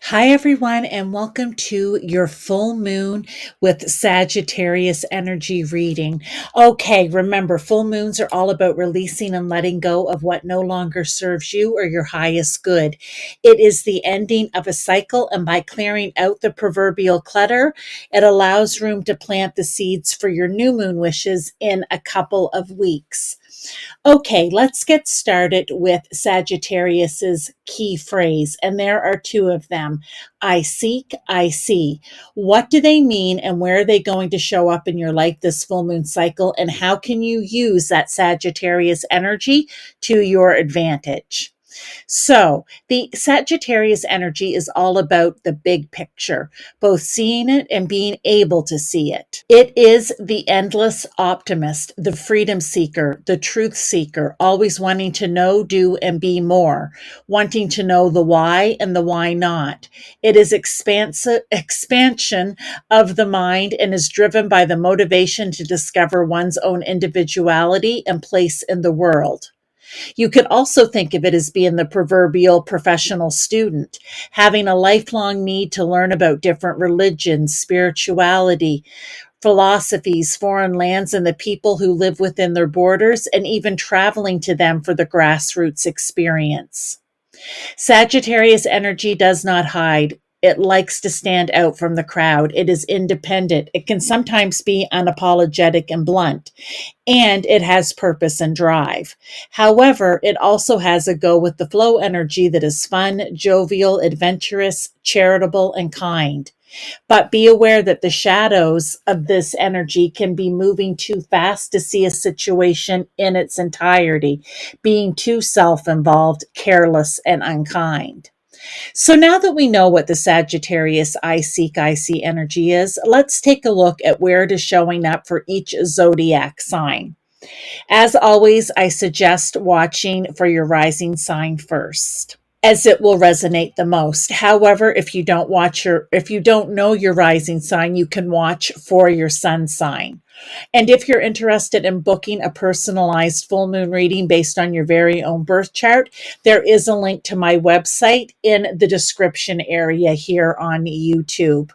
Hi, everyone, and welcome to your full moon with Sagittarius energy reading. Okay, remember, full moons are all about releasing and letting go of what no longer serves you or your highest good. It is the ending of a cycle, and by clearing out the proverbial clutter, it allows room to plant the seeds for your new moon wishes in a couple of weeks. Okay, let's get started with Sagittarius's key phrase, and there are two of them. I seek, I see. What do they mean, and where are they going to show up in your life this full moon cycle, and how can you use that Sagittarius energy to your advantage? So, the Sagittarius energy is all about the big picture, both seeing it and being able to see it. It is the endless optimist, the freedom seeker, the truth seeker, always wanting to know, do, and be more, wanting to know the why and the why not. It is expansion of the mind and is driven by the motivation to discover one's own individuality and place in the world. You could also think of it as being the proverbial professional student, having a lifelong need to learn about different religions, spirituality, philosophies, foreign lands, and the people who live within their borders, and even traveling to them for the grassroots experience. Sagittarius energy does not hide. It likes to stand out from the crowd. It is independent. It can sometimes be unapologetic and blunt, and it has purpose and drive. However, it also has a go with the flow energy that is fun, jovial, adventurous, charitable, and kind. But be aware that the shadows of this energy can be moving too fast to see a situation in its entirety, being too self involved, careless, and unkind. So now that we know what the Sagittarius I see energy is, let's take a look at where it is showing up for each zodiac sign. As always, I suggest watching for your rising sign first, as it will resonate the most. However, if you don't know your rising sign, you can watch for your sun sign. And if you're interested in booking a personalized full moon reading based on your very own birth chart, there is a link to my website in the description area here on YouTube.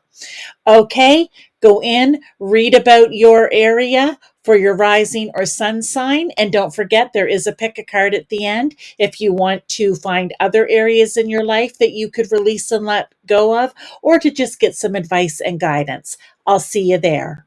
Okay, go in, read about your area for your rising or sun sign. And don't forget, there is a pick a card at the end if you want to find other areas in your life that you could release and let go of, or to just get some advice and guidance. I'll see you there.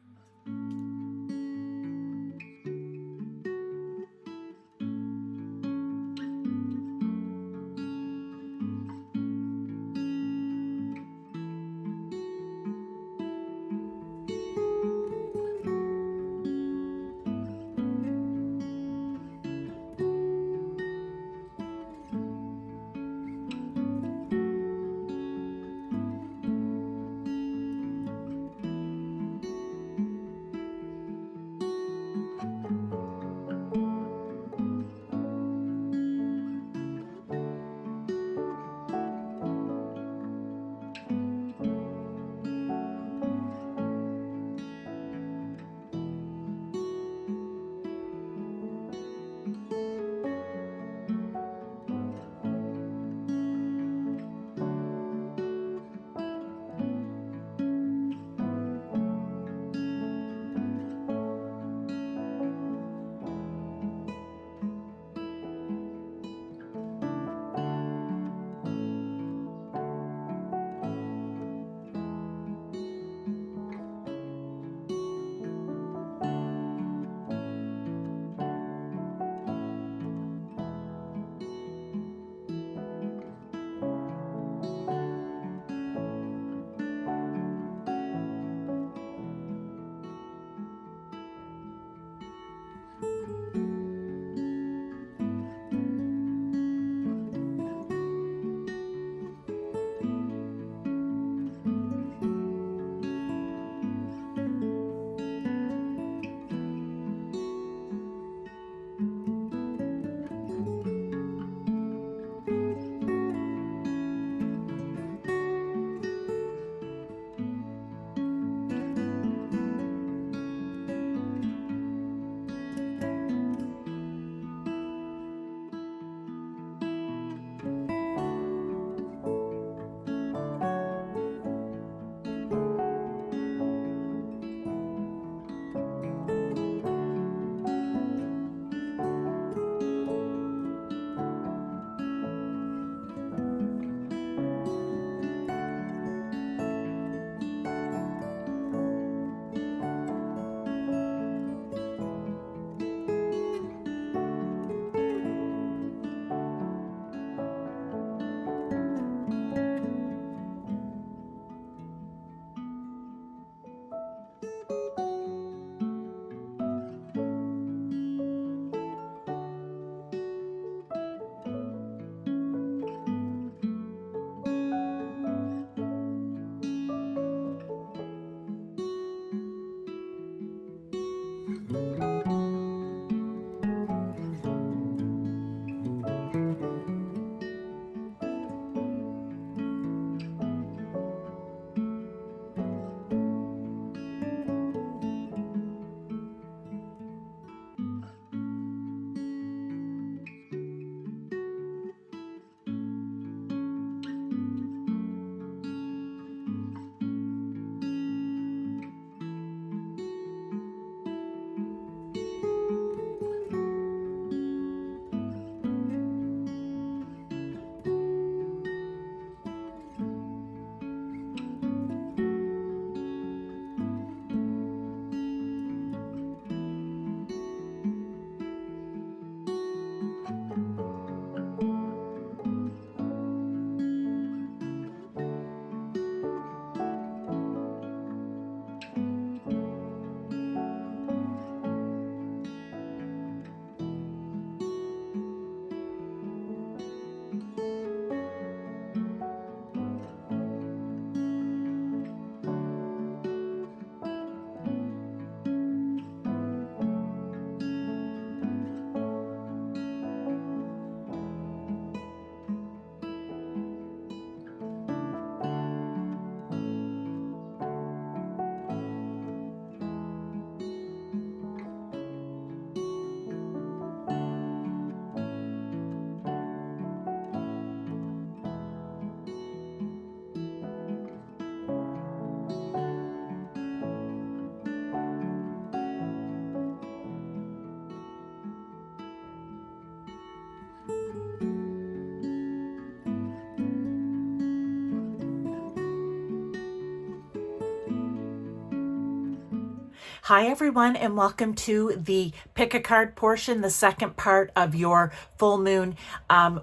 Hi, everyone, and welcome to the pick a card portion, the second part of your full moon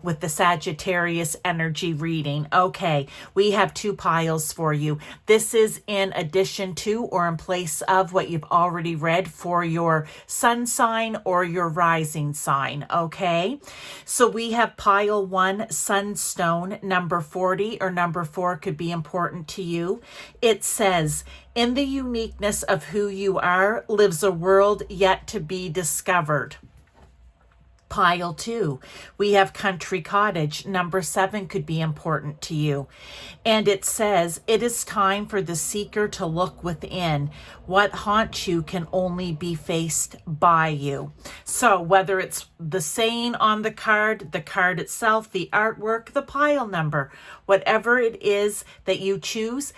with the Sagittarius energy reading. Okay, we have two piles for you. This is in addition to or in place of what you've already read for your sun sign or your rising sign. Okay, so we have pile 1, sunstone, number 40 or number 4 could be important to you. It says, in the uniqueness of who you are lives a world yet to be discovered. Pile 2, we have country cottage. Number 7 could be important to you. And it says, it is time for the seeker to look within. What haunts you can only be faced by you. So whether it's the saying on the card itself, the artwork, the pile number, whatever it is that you choose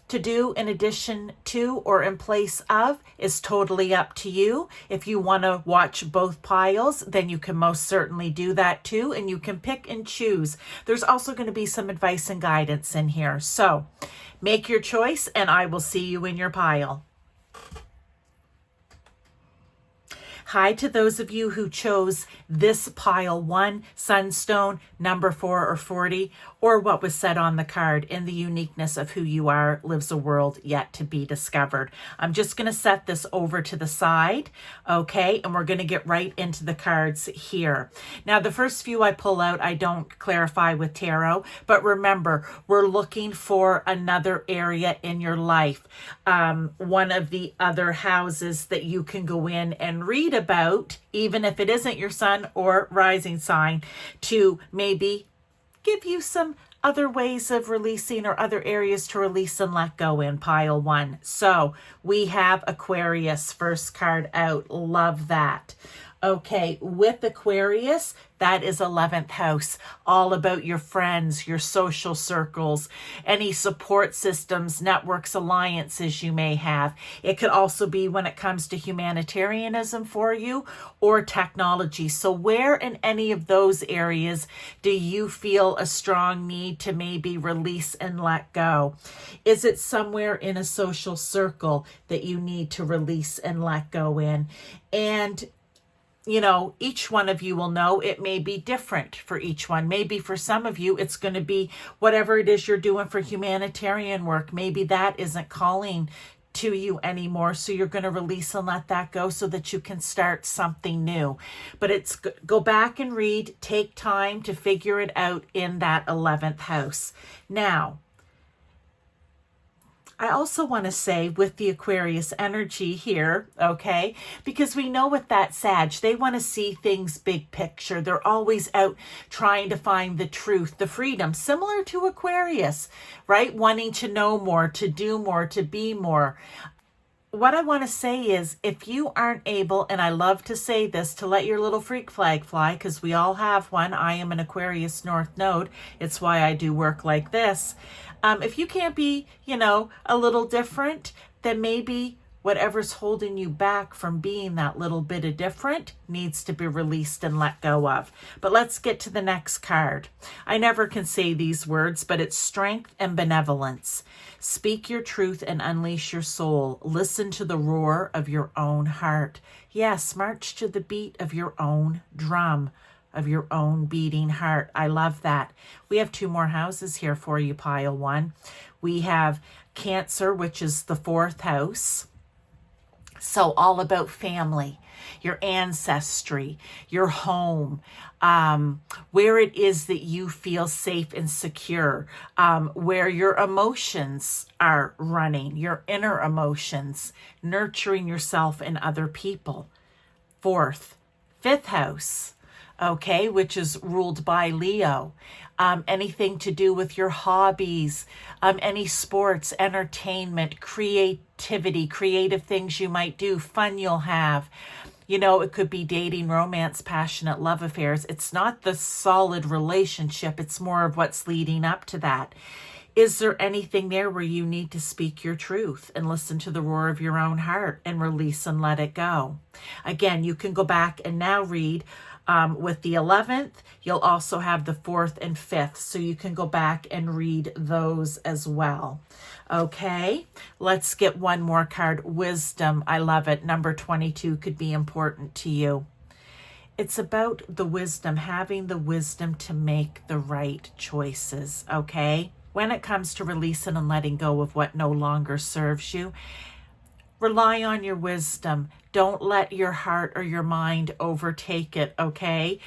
to do in addition to or in place of is totally up to you. If you want to watch both piles, then you can most certainly do that too, and you can pick and choose. There's also going to be some advice and guidance in here. So make your choice, and I will see you in your pile. Hi to those of you who chose this pile 1, sunstone, number 4 or 40, or what was said on the card, in the uniqueness of who you are lives a world yet to be discovered. I'm just going to set this over to the side, okay, and we're going to get right into the cards here. Now, the first few I pull out, I don't clarify with tarot, but remember, we're looking for another area in your life, one of the other houses that you can go in and read about, even if it isn't your sun or rising sign, to maybe give you some other ways of releasing or other areas to release and let go in pile 1. So we have Aquarius, first card out. Love that. Okay, with Aquarius, that is 11th house, all about your friends, your social circles, any support systems, networks, alliances you may have. It could also be when it comes to humanitarianism for you or technology. So where in any of those areas do you feel a strong need to maybe release and let go? Is it somewhere in a social circle that you need to release and let go in? And you know, each one of you will know it may be different for each one. Maybe for some of you, it's going to be whatever it is you're doing for humanitarian work. Maybe that isn't calling to you anymore. So you're going to release and let that go so that you can start something new. But it's go back and read, take time to figure it out in that 11th house. Now, I also want to say with the Aquarius energy here, okay, because we know with that Sag, they want to see things big picture. They're always out trying to find the truth, the freedom, similar to Aquarius, right? Wanting to know more, to do more, to be more. What I want to say is, if you aren't able, and I love to say this, to let your little freak flag fly, because we all have one. I am an Aquarius North Node. It's why I do work like this. If you can't be, you know, a little different, then maybe whatever's holding you back from being that little bit of different needs to be released and let go of. But let's get to the next card. I never can say these words, but it's strength and benevolence. Speak your truth and unleash your soul. Listen to the roar of your own heart. Yes, march to the beat of your own drum, of your own beating heart. I love that. We have 2 more houses here for you, pile 1. We have Cancer, which is the 4th house. So all about family, your ancestry, your home, where it is that you feel safe and secure, where your emotions are running, your inner emotions, nurturing yourself and other people. 4th, 5th house, okay, which is ruled by Leo. Anything to do with your hobbies, any sports, entertainment, creativity, creative things you might do, fun you'll have. You know, it could be dating, romance, passionate love affairs. It's not the solid relationship. It's more of what's leading up to that. Is there anything there where you need to speak your truth and listen to the roar of your own heart and release and let it go? Again, you can go back and now read With the 11th, you'll also have the 4th and 5th, so you can go back and read those as well. Okay, let's get one more card. Wisdom. I love it. Number 22 could be important to you. It's about the wisdom, having the wisdom to make the right choices, okay? When it comes to releasing and letting go of what no longer serves you, rely on your wisdom. Don't let your heart or your mind overtake it, okay?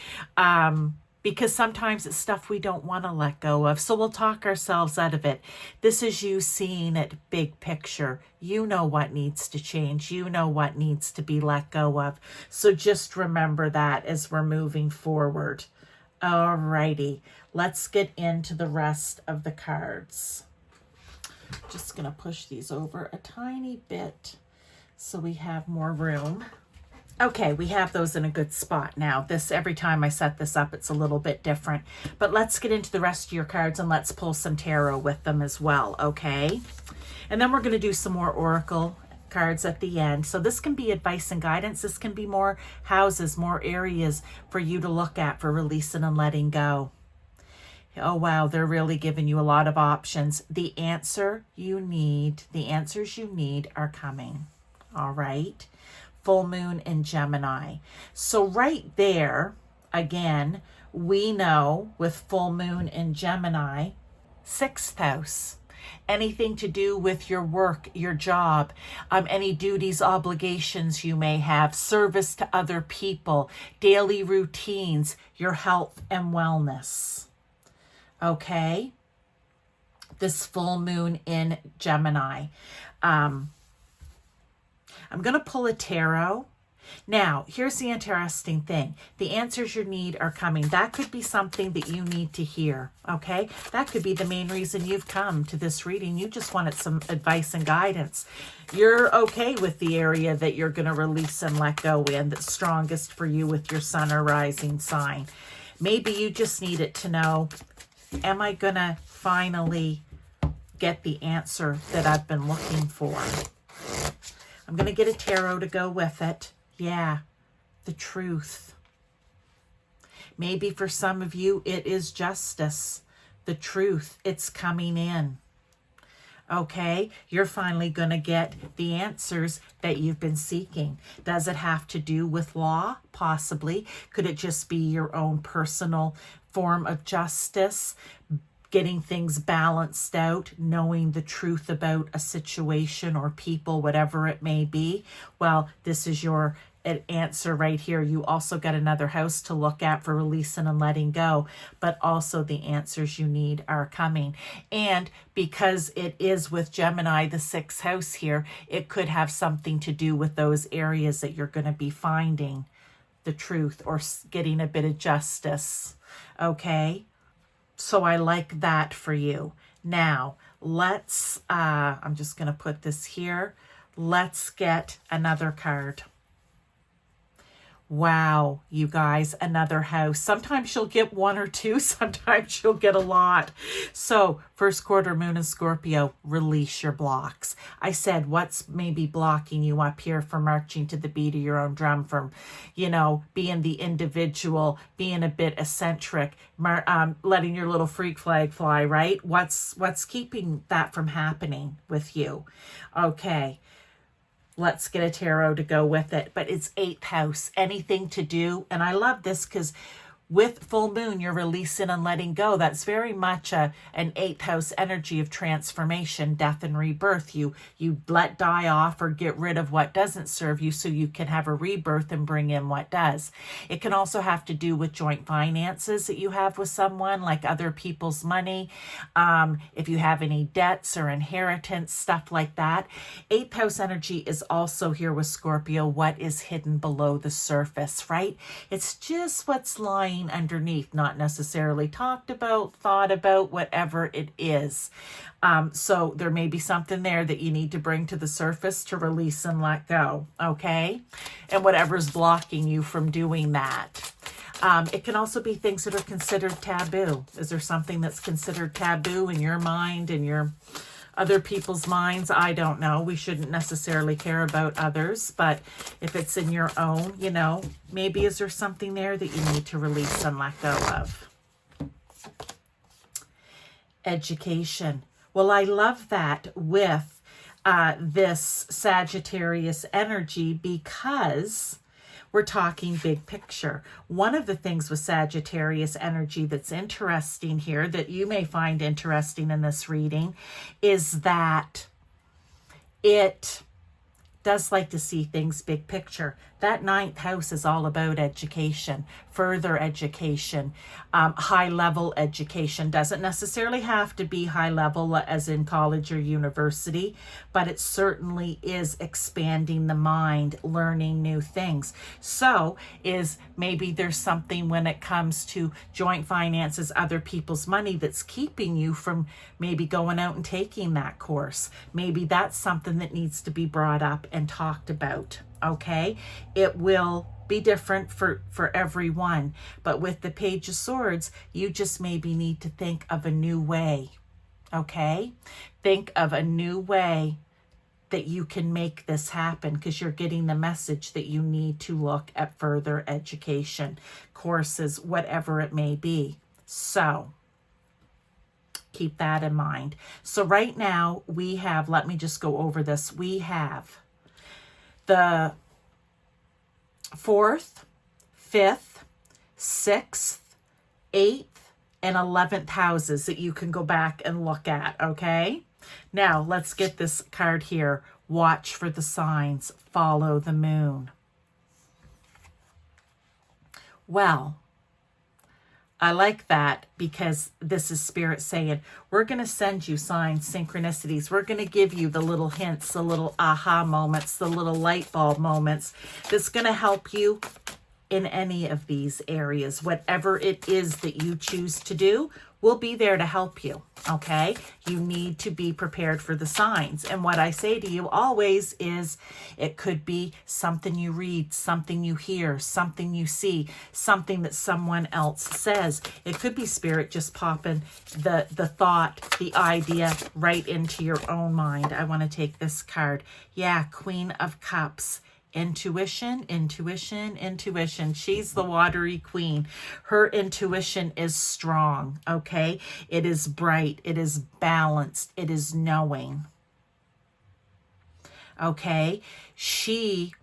Because sometimes it's stuff we don't want to let go of. So we'll talk ourselves out of it. This is you seeing it big picture. You know what needs to change. You know what needs to be let go of. So just remember that as we're moving forward. Alrighty, let's get into the rest of the cards. Just going to push these over a tiny bit so we have more room. Okay, we have those in a good spot now. Every time I set this up, it's a little bit different. But let's get into the rest of your cards and let's pull some tarot with them as well, okay? And then we're going to do some more oracle cards at the end. So this can be advice and guidance. This can be more houses, more areas for you to look at for releasing and letting go. Oh, wow, they're really giving you a lot of options. The answers you need are coming, all right? Full moon in Gemini. So right there, again, we know with full moon in Gemini, 6th house, anything to do with your work, your job, any duties, obligations you may have, service to other people, daily routines, your health and wellness. Okay? This full moon in Gemini. I'm going to pull a tarot. Now, here's the interesting thing. The answers you need are coming. That could be something that you need to hear, okay? That could be the main reason you've come to this reading. You just wanted some advice and guidance. You're okay with the area that you're going to release and let go in, that's strongest for you with your sun or rising sign. Maybe you just need it to know, am I going to finally get the answer that I've been looking for? I'm going to get a tarot to go with it. Yeah, the truth. Maybe for some of you, it is justice. The truth, it's coming in. Okay, you're finally going to get the answers that you've been seeking. Does it have to do with law? Possibly. Could it just be your own personal form of justice? Getting things balanced out, knowing the truth about a situation or people, whatever it may be. Well, this is your answer right here. You also got another house to look at for releasing and letting go, but also the answers you need are coming. And because it is with Gemini, the 6th house here, it could have something to do with those areas that you're going to be finding the truth or getting a bit of justice. Okay? So I like that for you. Now, let's, I'm just going to put this here. Let's get another card. Wow, you guys, another house. Sometimes you'll get one or two, sometimes you'll get a lot. So, first quarter moon in Scorpio, release your blocks. I said, what's maybe blocking you up here from marching to the beat of your own drum, from, being the individual, being a bit eccentric, letting your little freak flag fly, right? What's keeping that from happening with you? Okay. Let's get a tarot to go with it. But it's 8th house, anything to do. And I love this because with full moon, you're releasing and letting go. That's very much an 8th house energy of transformation, death and rebirth. You let die off or get rid of what doesn't serve you so you can have a rebirth and bring in what does. It can also have to do with joint finances that you have with someone, like other people's money. If you have any debts or inheritance, stuff like that. 8th house energy is also here with Scorpio. What is hidden below the surface, right? It's just what's lying underneath, not necessarily talked about, thought about, whatever it is. So there may be something there that you need to bring to the surface to release and let go, okay? And whatever's blocking you from doing that. It can also be things that are considered taboo. Is there something that's considered taboo in your mind and your Other people's minds, I don't know. We shouldn't necessarily care about others, but if it's in your own, you know, maybe is there something there that you need to release and let go of? Education. Well, I love that with this Sagittarius energy because we're talking big picture. One of the things with Sagittarius energy that's interesting here, that you may find interesting in this reading, is that it does like to see things big picture. That ninth house is all about education, further education, high level education. Doesn't necessarily have to be high level as in college or university, but it certainly is expanding the mind, learning new things. So is maybe there's something when it comes to joint finances, other people's money, that's keeping you from maybe going out and taking that course. Maybe that's something that needs to be brought up and talked about. Okay, it will be different for everyone, but with the Page of Swords, you just maybe need to think of a new way. Okay, think of a new way that you can make this happen, because you're getting the message that you need to look at further education, courses, whatever it may be. So keep that in mind. So right now we have, let me just go over this. We have the 4th, 5th, 6th, 8th, and 11th houses that you can go back and look at, okay? Now, let's get this card here. Watch for the signs. Follow the moon. Well, I like that because this is Spirit saying, we're going to send you signs, synchronicities. We're going to give you the little hints, the little aha moments, the little light bulb moments that's going to help you in any of these areas. Whatever it is that you choose to do, we'll be there to help you, okay? You need to be prepared for the signs. And what I say to you always is, it could be something you read, something you hear, something you see, something that someone else says. It could be Spirit just popping the thought, the idea right into your own mind. I want to take this card. Yeah, Queen of Cups. Intuition, intuition, intuition. She's the watery queen. Her intuition is strong, okay? It is bright. It is balanced. It is knowing, okay? She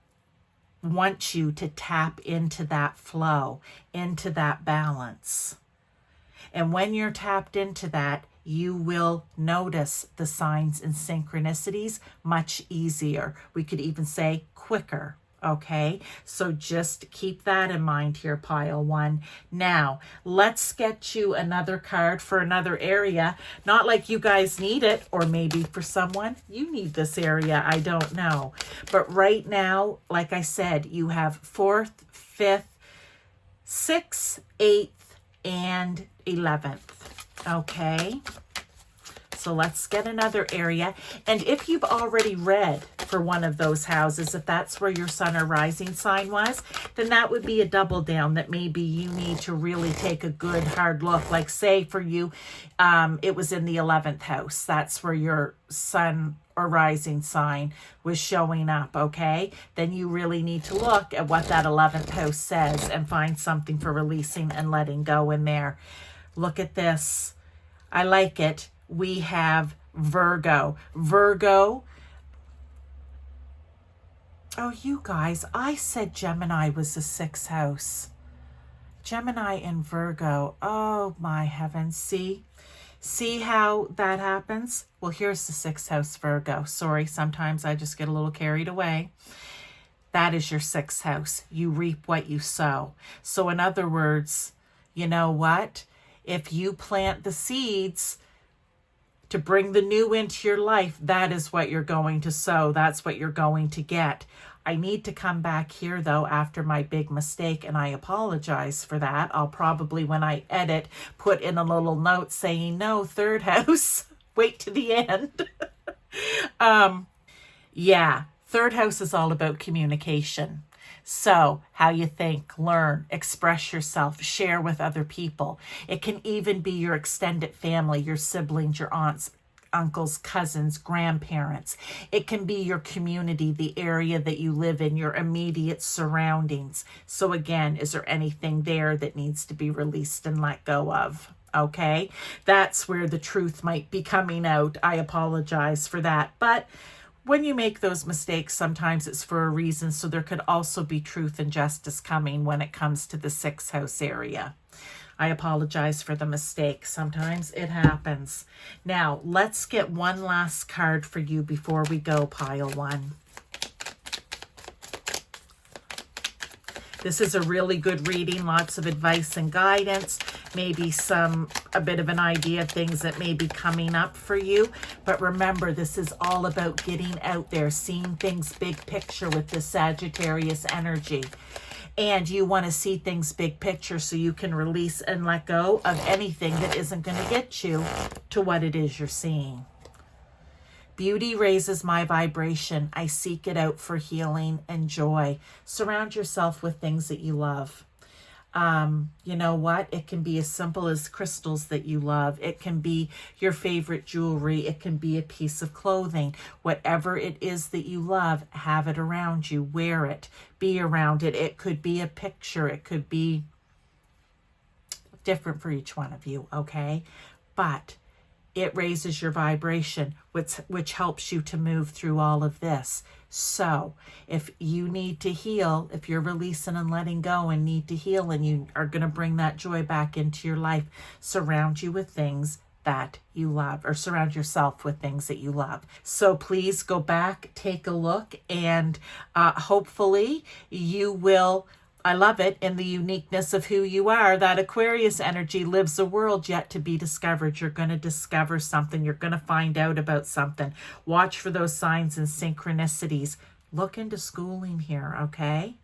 wants you to tap into that flow, into that balance. And when you're tapped into that, you will notice the signs and synchronicities much easier. We could even say quicker. Okay, so just keep that in mind here, pile one. Now, let's get you another card for another area. Not like you guys need it, or maybe for someone, you need this area. I don't know. But right now, like I said, you have 4th, 5th, 6th, 8th, and 11th. Okay, so let's get another area. And if you've already read for one of those houses, if that's where your sun or rising sign was, then that would be a double down that maybe you need to really take a good hard look. Like say for you, it was in the 11th house. That's where your sun or rising sign was showing up, okay? Then you really need to look at what that 11th house says and find something for releasing and letting go in there. Look at this. I like it. We have Virgo. Virgo. Oh, you guys, I said Gemini was the 6th house. Gemini and Virgo. Oh, my heavens. See how that happens? Well, here's the 6th house, Virgo. Sorry, sometimes I just get a little carried away. That is your 6th house. You reap what you sow. So in other words, you know what? If you plant the seeds to bring the new into your life, that is what you're going to sow. That's what you're going to get. I need to come back here, though, after my big mistake, and I apologize for that. I'll probably, when I edit, put in a little note saying, no, 3rd house. Wait to the end. Yeah, 3rd house is all about communication. So how you think, learn, express yourself, share with other people. It can even be your extended family, your siblings, your aunts, uncles, cousins, grandparents. It can be your community, the area that you live in, your immediate surroundings. So again, is there anything there that needs to be released and let go of? Okay, that's where the truth might be coming out. I apologize for that. But when you make those mistakes, sometimes it's for a reason. So there could also be truth and justice coming when it comes to the 6th house area. I apologize for the mistake. Sometimes it happens. Now, let's get one last card for you before we go, pile 1. This is a really good reading, lots of advice and guidance, maybe a bit of an idea of things that may be coming up for you. But remember, this is all about getting out there, seeing things big picture with this Sagittarius energy. And you want to see things big picture so you can release and let go of anything that isn't going to get you to what it is you're seeing. Beauty raises my vibration. I seek it out for healing and joy. Surround yourself with things that you love. You know what? It can be as simple as crystals that you love. It can be your favorite jewelry. It can be a piece of clothing. Whatever it is that you love, have it around you. Wear it. Be around it. It could be a picture. It could be different for each one of you, okay? But it raises your vibration, which helps you to move through all of this. So if you need to heal, if you're releasing and letting go and need to heal and you are going to bring that joy back into your life, surround you with things that you love, or surround yourself with things that you love. So please go back, take a look, and hopefully you will. I love it in the uniqueness of who you are. That Aquarius energy lives a world yet to be discovered. You're going to discover something. You're going to find out about something. Watch for those signs and synchronicities. Look into schooling here, okay?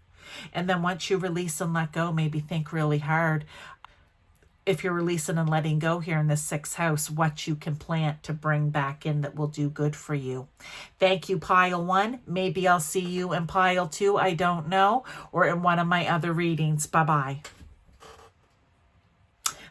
And then once you release and let go, maybe think really hard. If you're releasing and letting go here in the 6th house, what you can plant to bring back in that will do good for you. Thank you, pile 1. Maybe I'll see you in pile 2. I don't know. Or in one of my other readings. Bye-bye.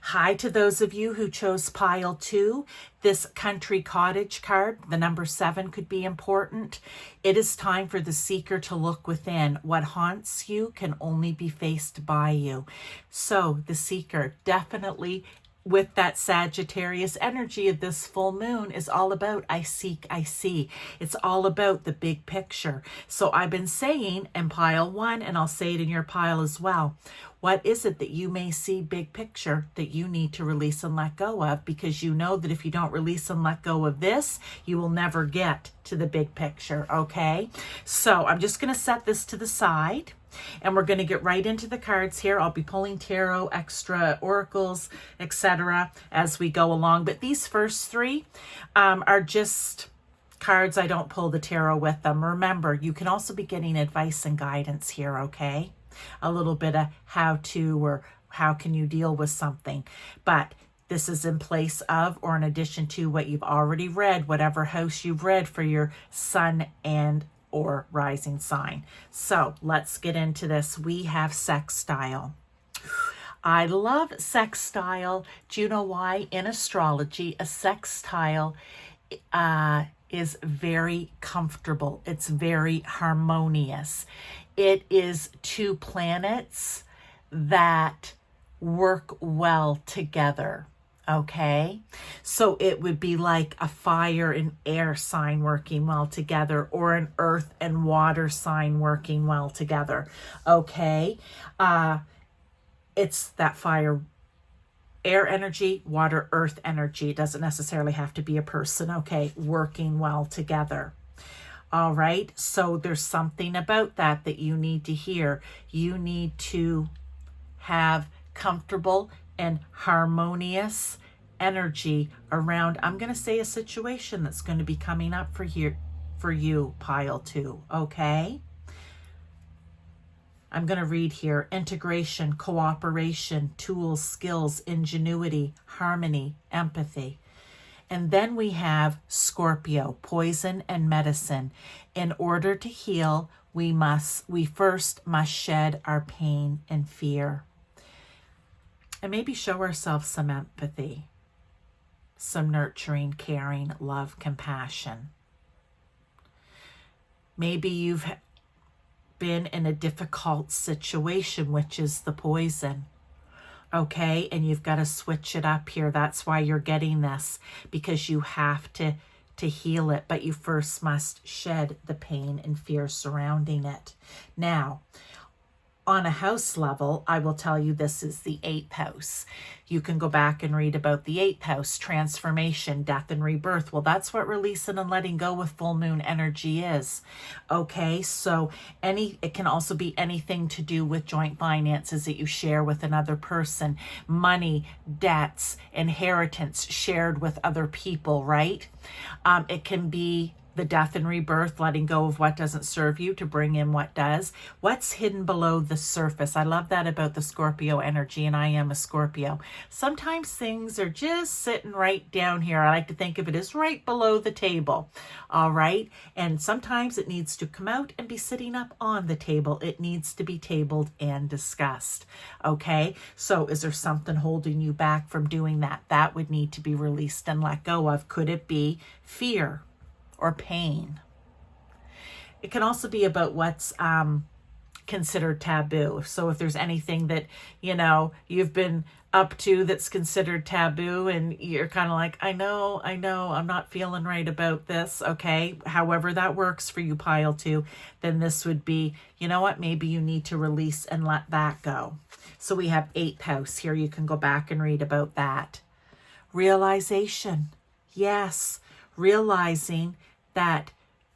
Hi to those of you who chose pile 2. This country cottage card, the number 7, could be important. It is time for the seeker to look within. What haunts you can only be faced by you. So the seeker definitely, with that Sagittarius energy of this full moon, is all about I seek, I see. It's all about the big picture. So I've been saying in pile 1, and I'll say it in your pile as well, what is it that you may see big picture that you need to release and let go of? Because you know that if you don't release and let go of this, you will never get to the big picture, okay? So I'm just going to set this to the side. And we're going to get right into the cards here. I'll be pulling tarot, extra oracles, etc. as we go along. But these first 3 are just cards. I don't pull the tarot with them. Remember, you can also be getting advice and guidance here, okay? A little bit of how to, or how can you deal with something. But this is in place of or in addition to what you've already read, whatever house you've read for your sun and or rising sign. So let's get into this. We have sextile. I love sextile. Do you know why? In astrology, a sextile is very comfortable. It's very harmonious. It is 2 planets that work well together. Okay, so it would be like a fire and air sign working well together, or an earth and water sign working well together. Okay, it's that fire, air energy, water, earth energy. It doesn't necessarily have to be a person. Okay, working well together. All right, so there's something about that you need to hear. You need to have comfortable and harmonious energy around, I'm going to say, a situation that's going to be coming up for you, pile 2, okay? I'm going to read here: integration, cooperation, tools, skills, ingenuity, harmony, empathy. And then we have Scorpio, poison and medicine. In order to heal, we first must shed our pain and fear. And maybe show ourselves some empathy. some nurturing, caring, love, compassion. Maybe you've been in a difficult situation, which is the poison. Okay, and you've got to switch it up here. That's why you're getting this, because you have to heal it, but you first must shed the pain and fear surrounding it. Now, on a house level, I will tell you this is the 8th house. You can go back and read about the 8th house, transformation, death and rebirth. Well, that's what releasing and letting go with full moon energy is. Okay, so it can also be anything to do with joint finances that you share with another person, money, debts, inheritance shared with other people, right? It can be the death and rebirth, letting go of what doesn't serve you to bring in what does. What's hidden below the surface? I love that about the Scorpio energy, and I am a Scorpio. Sometimes things are just sitting right down here. I like to think of it as right below the table. All right. And sometimes it needs to come out and be sitting up on the table. It needs to be tabled and discussed. Okay. So is there something holding you back from doing that? That would need to be released and let go of. Could it be fear or pain? It can also be about what's considered taboo. So if there's anything that, you've been up to that's considered taboo, and you're kind of like, I know, I'm not feeling right about this. Okay. However that works for you, pile 2, then this would be, you know what, maybe you need to release and let that go. So we have 8th house here. You can go back and read about that. Realization. Yes. Realizing that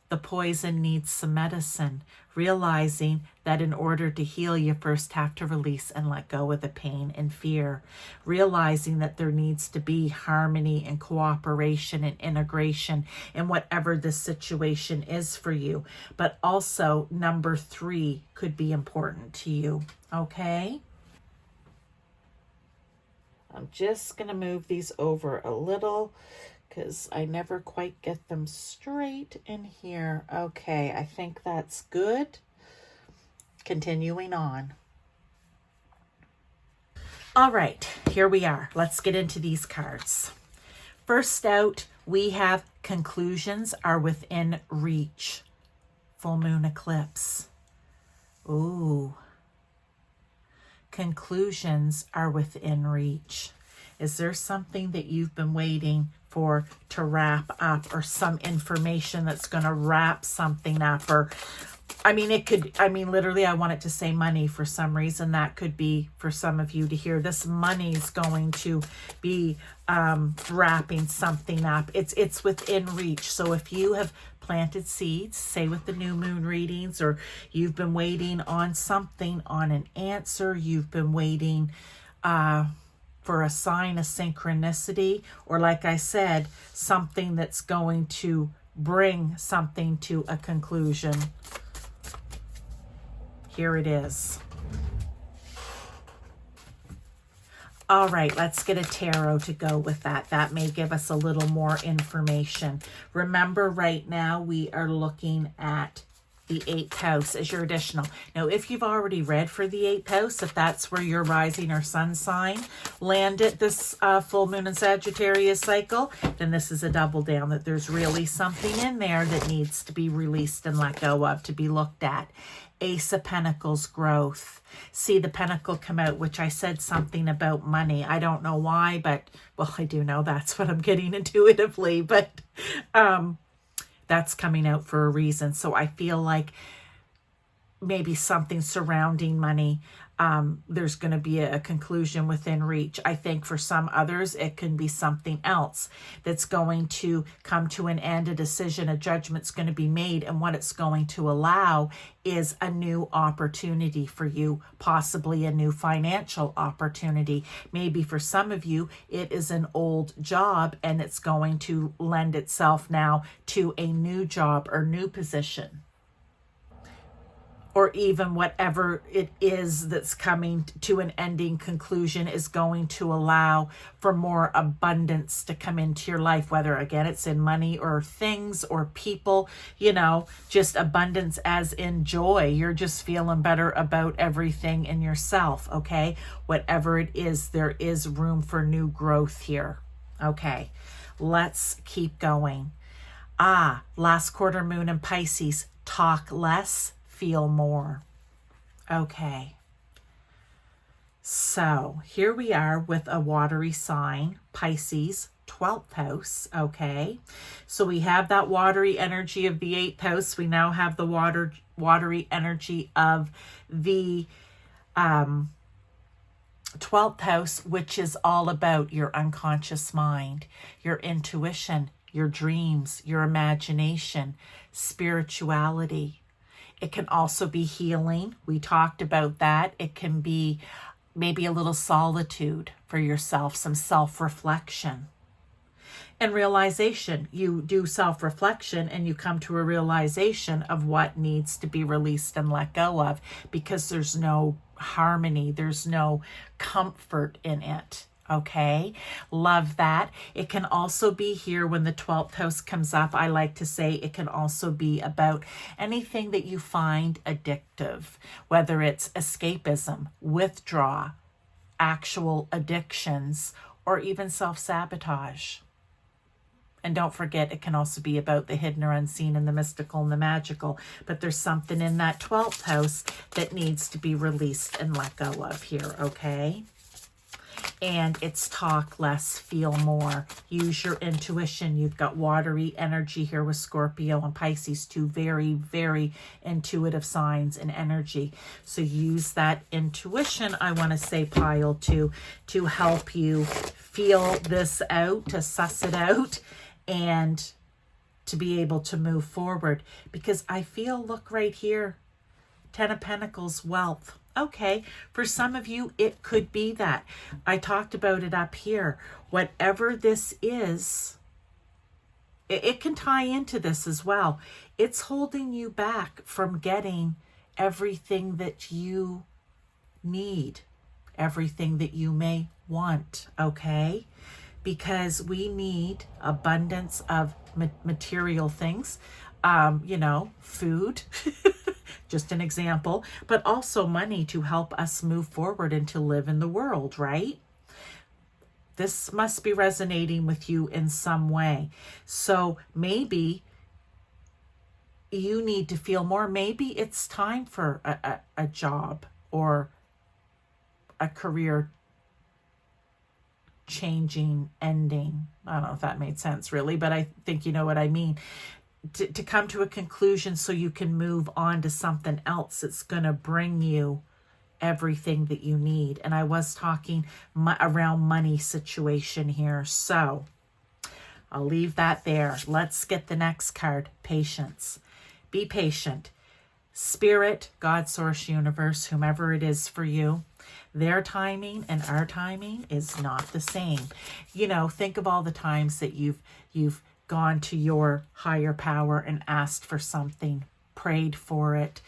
the poison needs some medicine, realizing that in order to heal, you first have to release and let go of the pain and fear, realizing that there needs to be harmony and cooperation and integration in whatever the situation is for you. But also number 3 could be important to you. Okay. I'm just going to move these over a little, because I never quite get them straight in here. Okay, I think that's good. Continuing on. All right, here we are. Let's get into these cards. First out, we have conclusions are within reach. Full moon eclipse. Ooh. Conclusions are within reach. Is there something that you've been waiting for to wrap up, or some information that's going to wrap something up? Or literally I want it to say money for some reason. That could be for some of you to hear this money's going to be wrapping something up. It's within reach. So if you have planted seeds, say with the new moon readings, or you've been waiting on something, on an answer, you've been waiting for a sign, a synchronicity, or like I said, something that's going to bring something to a conclusion. Here it is. All right, let's get a tarot to go with that. That may give us a little more information. Remember, right now we are looking at the 8th house as your additional. Now, if you've already read for the 8th house, if that's where your rising or sun sign landed this full moon and Sagittarius cycle, then this is a double down, that there's really something in there that needs to be released and let go of, to be looked at. Ace of Pentacles, growth. See the pentacle come out, which I said something about money. I don't know why, but, well, I do know that's what I'm getting intuitively, but that's coming out for a reason. So I feel like maybe something surrounding money, there's going to be a conclusion within reach. I think for some others, it can be something else that's going to come to an end, a decision, a judgment's going to be made. And what it's going to allow is a new opportunity for you, possibly a new financial opportunity. Maybe for some of you, it is an old job and it's going to lend itself now to a new job or new position. Or even whatever it is that's coming to an ending conclusion is going to allow for more abundance to come into your life, whether, again, it's in money or things or people, just abundance as in joy. You're just feeling better about everything in yourself, okay? Whatever it is, there is room for new growth here. Okay, let's keep going. Last quarter moon in Pisces, talk less, feel more. Okay. So here we are with a watery sign, Pisces, 12th house, okay? So we have that watery energy of the 8th house. We now have the watery energy of the 12th house, which is all about your unconscious mind, your intuition, your dreams, your imagination, spirituality. It can also be healing. We talked about that. It can be maybe a little solitude for yourself, some self-reflection and realization. You do self-reflection and you come to a realization of what needs to be released and let go of, because there's no harmony, there's no comfort in it. Okay, love that. It can also be here when the 12th house comes up. I like to say it can also be about anything that you find addictive, whether it's escapism, withdrawal, actual addictions, or even self-sabotage. And don't forget, it can also be about the hidden or unseen and the mystical and the magical. But there's something in that 12th house that needs to be released and let go of here, okay? And it's talk less, feel more. Use your intuition. You've got watery energy here with Scorpio and Pisces, two very, very intuitive signs and energy. So use that intuition, I want to say, pile two, to help you feel this out, to suss it out, and to be able to move forward. Because I feel, look right here, 10 of Pentacles, wealth. Okay, for some of you, it could be that. I talked about it up here. Whatever this is, it can tie into this as well. It's holding you back from getting everything that you need, everything that you may want, okay? Because we need abundance of material things, food, just an example, but also money to help us move forward and to live in the world, right? This must be resonating with you in some way. So maybe you need to feel more. Maybe it's time for a job or a career changing, ending. I don't know if that made sense really, but I think you know what I mean. To come to a conclusion so you can move on to something else that's going to bring you everything that you need. And I was talking around money situation here. So I'll leave that there. Let's get the next card, patience. Be patient. Spirit, God, source, universe, whomever it is for you, their timing and our timing is not the same. You know, think of all the times that you've gone to your higher power and asked for something, prayed for it,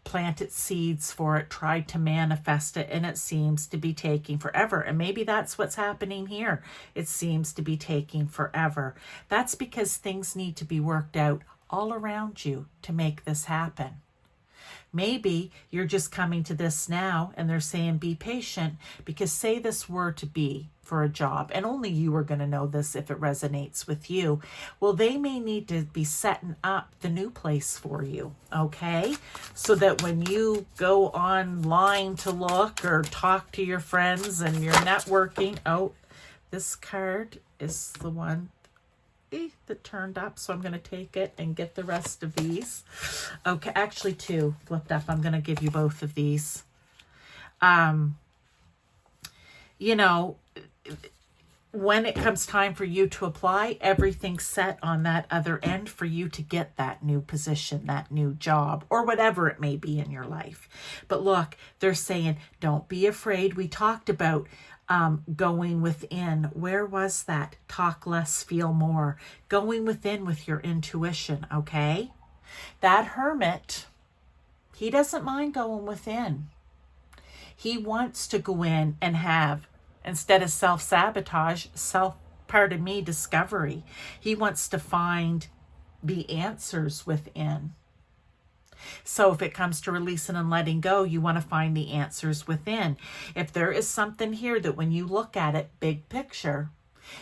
planted seeds for it, tried to manifest it, and it seems to be taking forever. And maybe that's what's happening here. It seems to be taking forever. That's because things need to be worked out all around you to make this happen. Maybe you're just coming to this now and they're saying be patient, because say this were to be for a job, and only you are going to know this if it resonates with you. Well, they may need to be setting up the new place for you, okay? So that when you go online to look or talk to your friends and you're networking, oh, this card is the one that turned up, so I'm going to take it and get the rest of these. Okay, actually two flipped up. I'm going to give you both of these. You know, when it comes time for you to apply, everything's set on that other end for you to get that new position, that new job, or whatever it may be in your life. But look, they're saying, don't be afraid. We talked about going within. Where was that? Talk less, feel more. Going within with your intuition, okay? That hermit, he doesn't mind going within. He wants to go in and have, instead of self-sabotage, discovery. He wants to find the answers within. So if it comes to releasing and letting go, you want to find the answers within. If there is something here that when you look at it, big picture,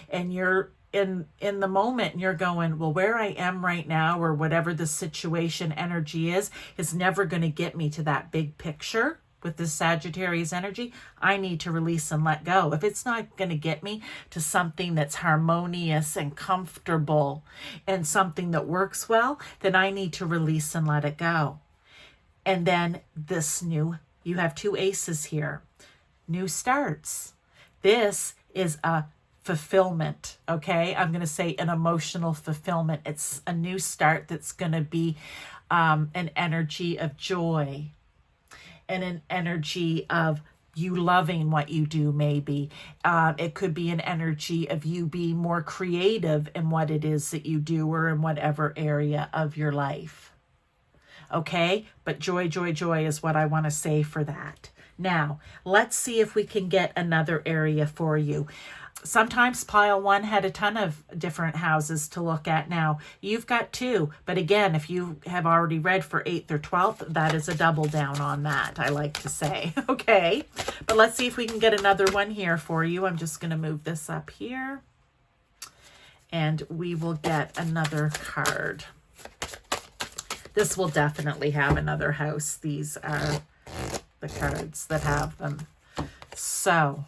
and you're in the moment and you're going, well, where I am right now, or whatever the situation energy is never going to get me to that big picture. With this Sagittarius energy, I need to release and let go. If it's not going to get me to something that's harmonious and comfortable and something that works well, then I need to release and let it go. And then you have 2 aces here. New starts. This is a fulfillment, okay? I'm going to say an emotional fulfillment. It's a new start that's going to be an energy of joy and an energy of you loving what you do, maybe. It could be an energy of you being more creative in what it is that you do, or in whatever area of your life. Okay? But joy, joy, joy is what I want to say for that. Now, let's see if we can get another area for you. Sometimes pile 1 had a ton of different houses to look at. Now, you've got 2. But again, if you have already read for 8th or 12th, that is a double down on that, I like to say. Okay, but let's see if we can get another one here for you. I'm just going to move this up here. And we will get another card. This will definitely have another house. These are the cards that have them. So,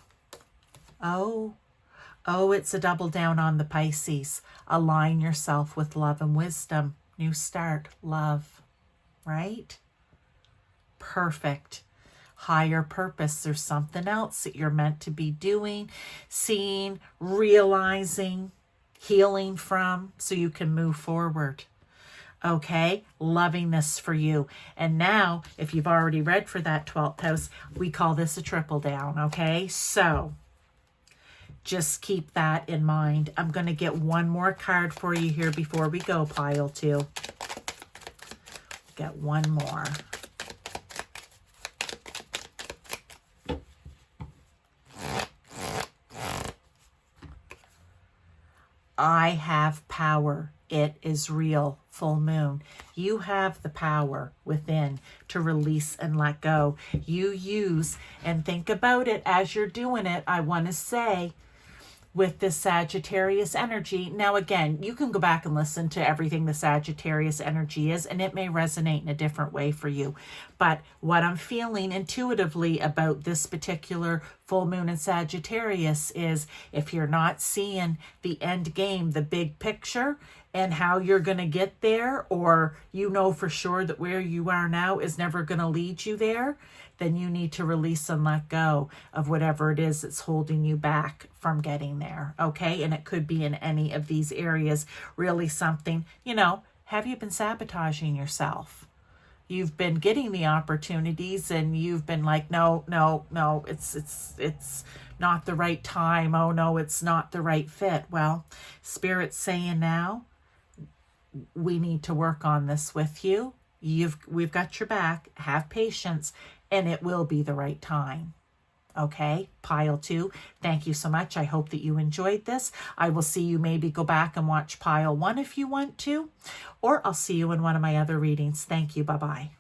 oh, it's a double down on the Pisces. Align yourself with love and wisdom. New start, love, right? Perfect. Higher purpose. There's something else that you're meant to be doing, seeing, realizing, healing from, so you can move forward. Okay, loving this for you. And now, if you've already read for that 12th house, we call this a triple down, okay? So, just keep that in mind. I'm going to get one more card for you here before we go, pile 2. Get one more. I have power. It is real. Full moon. You have the power within to release and let go. You use, and think about it as you're doing it. I want to say, with this Sagittarius energy. Now, again, you can go back and listen to everything the Sagittarius energy is, and it may resonate in a different way for you. But what I'm feeling intuitively about this particular full moon in Sagittarius is, if you're not seeing the end game, the big picture, and how you're going to get there, or you know for sure that where you are now is never going to lead you there, then you need to release and let go of whatever it is that's holding you back from getting there, okay? And it could be in any of these areas. Really something, have you been sabotaging yourself? You've been getting the opportunities and you've been like, no, it's not the right time. Oh no, it's not the right fit. Well, Spirit's saying now, we need to work on this with you. We've got your back. Have patience, and it will be the right time. Okay, pile 2. Thank you so much. I hope that you enjoyed this. I will see you, maybe go back and watch pile 1 if you want to, or I'll see you in one of my other readings. Thank you. Bye-bye.